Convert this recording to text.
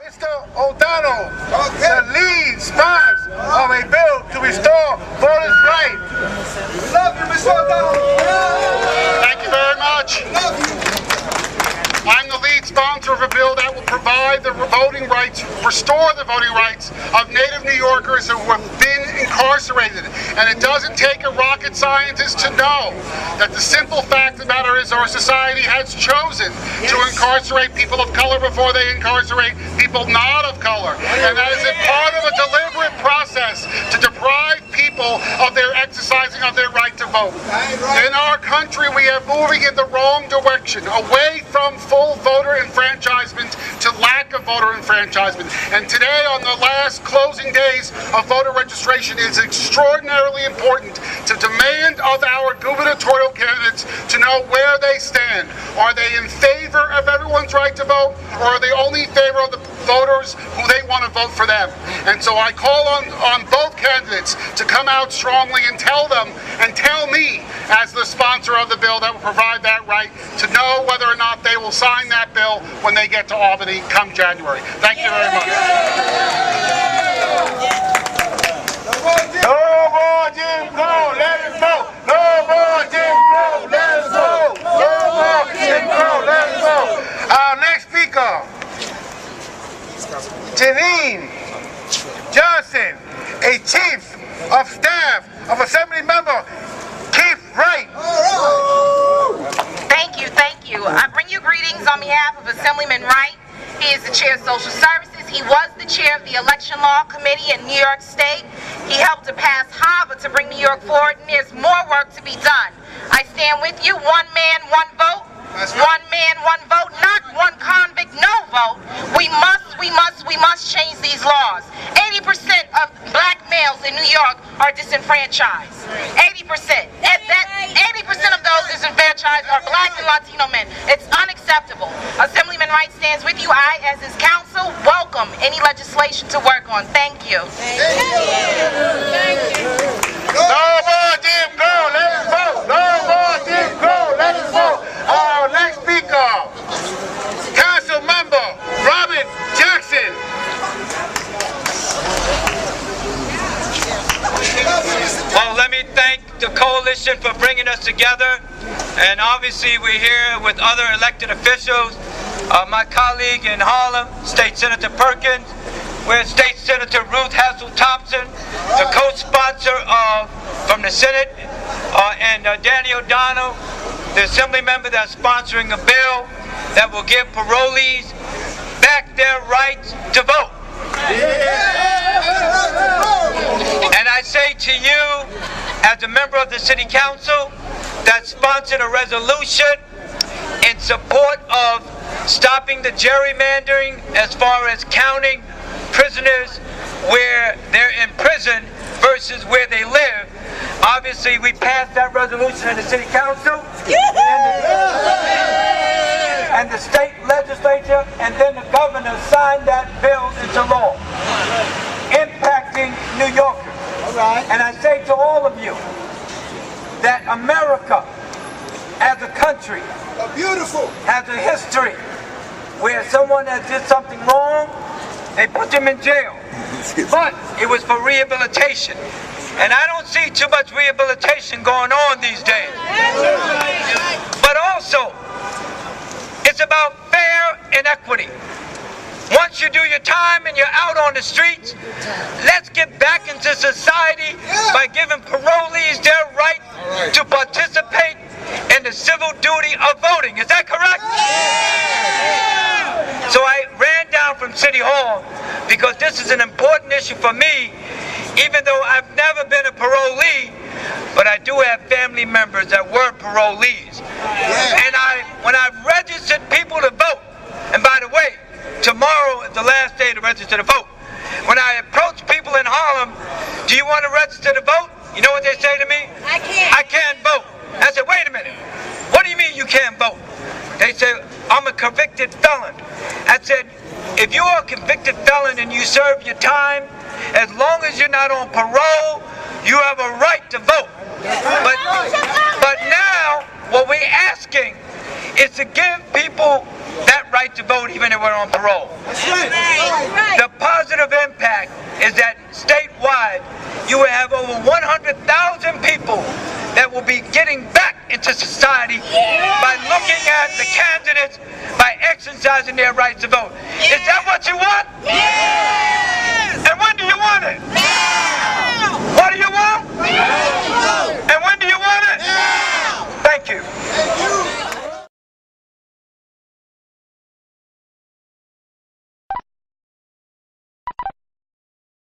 Mr. O'Donnell, the lead sponsor of a bill to restore voters' rights. Love you, Mr. O'Donnell. Thank you very much. I'm the lead sponsor of a bill that will provide the voting rights, restore the voting rights of Native New Yorkers who have been incarcerated. And it doesn't take a rocket scientist to know that the simple fact of the matter is our society has chosen to incarcerate people of color before they incarcerate people not of color. And that is a part of a deliberate process to deprive people of their exercising of their right to vote. In our country, we are moving in the wrong direction, away from full voter enfranchisement to lack of voter enfranchisement. And today, on the last closing days of voter registration, it is extraordinarily important to demand of our gubernatorial candidates to know where they stand. Are they in favor of everyone's right to vote, or are they only in favor of the voters who they want to vote for them? And so I call on both candidates to come out strongly and tell them, and tell me as the sponsor of the bill that will provide that right, to know whether or not they will sign that bill when they get to Albany come January. Thank you very much. No more Jim Crow, let us vote. No more Jim Crow, let us vote. No more Jim Crow, let us vote. Our next speaker, Janine Johnson, a chief of staff of Assembly Member Keith Wright. Thank you. I bring you greetings on behalf of Assemblyman Wright. He is the chair of Social Services. He was the chair of the Election Law Committee in New York State. He helped to pass HAVA to bring New York forward, and there's more work to be done. I stand with you. One man, one vote. One man, one vote. Not one convict, no vote. We must change these laws. 80% of black males in New York are disenfranchised. 80%. 80% of those disenfranchised are black and Latino men. It's unacceptable. Assemblyman Wright stands with you. I, as his counsel, welcome any legislation to work on. Thank you. No more Jim Crow, let us vote. No more Jim Crow, let us vote. Our next speaker, Council Member Robert Jackson. Well, let me thank the coalition for bringing us together, and obviously we're here with other elected officials. My colleague in Harlem, State Senator Perkins, we're State Senator Ruth Hassel Thompson, the co-sponsor from the Senate, and Danny O'Donnell, the Assembly member that's sponsoring a bill that will give parolees back their right to vote. And I say to you, as a member of the City Council that sponsored a resolution in support of stopping the gerrymandering as far as counting prisoners where they're in prison versus where they live. Obviously, we passed that resolution in the City Council, and the state legislature, and then the governor signed that bill into law, impacting New Yorkers. And I say to all of you that America, as a country, has a history where someone that did something wrong, they put them in jail. But it was for rehabilitation. And I don't see too much rehabilitation going on these days. But also, it's about fair and equity. Once you do your time and you're out on the streets, let's get back into society by giving parolees their right to participate in the civil duty of voting. Is that correct? So I ran down from City Hall because this is an important issue for me, even though I've never been a parolee, but I do have family members that were parolees. And when I registered people to vote, and by the way, tomorrow is the last day to register to vote. When I approach people in Harlem, do you want to register to vote? You know what they say to me? I can't vote. I said, wait a minute. What do you mean you can't vote? They say, I'm a convicted felon. I said, if you're a convicted felon and you serve your time, as long as you're not on parole, you have a right to vote. But now, what we're asking is to give people that right right to vote even if we're on parole. The positive impact is that statewide, you will have over 100,000 people that will be getting back into society by looking at the candidates, by exercising their right to vote. Is that what you want? And when do you want it? What do you want? And when do you want it? Thank you.